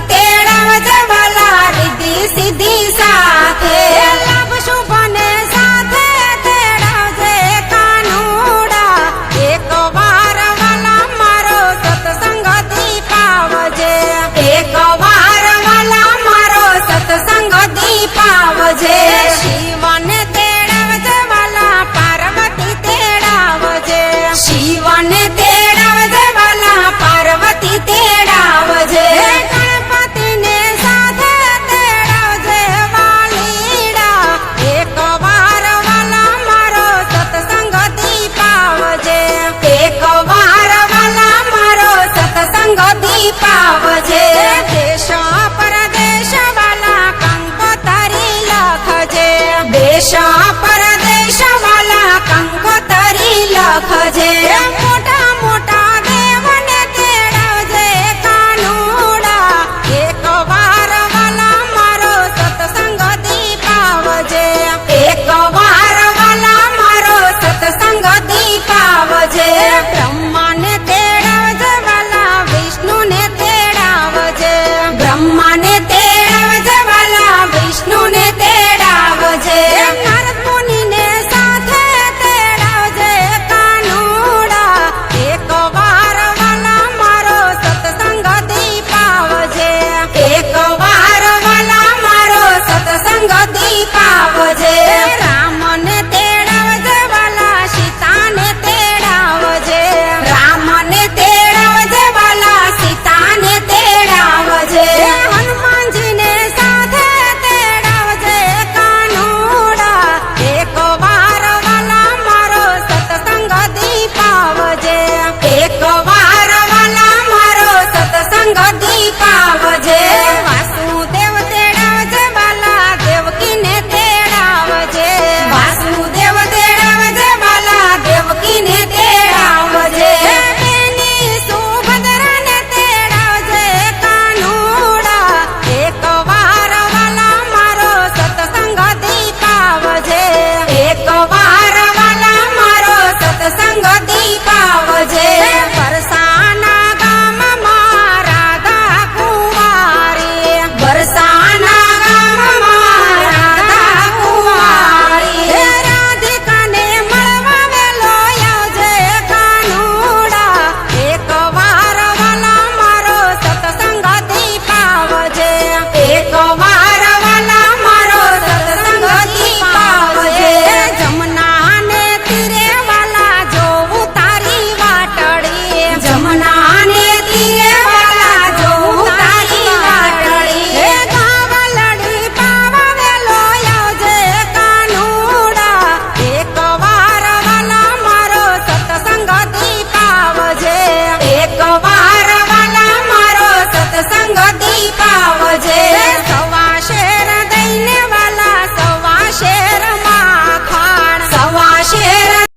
તેડાવજે વાલા રીતિ સીધી સાથે લાભ શુભને સાથે તેડાવજે કાનુડા એક વાર વાલા મારો સત્સંગ દીપાવજે એક વાર વાલા મારો સત્સંગ દીપાવજે શિવને તેડાવજે વાલા પાર્વતી તેડાવજે શિવને તેડાવજે વાલા પાર્વતી તેડાવજે ગણપતિને સાથે તેડાવજે વાલીડા એક વાર વાલા મારો સત્સંગ દીપાવજે એક વાર વાલા મારો સત્સંગ દીપાવજે દેશ પરદેશ વાલા કંકોતરી લખજે દેશ પરદેશ વાલા કંકોતરી લખજે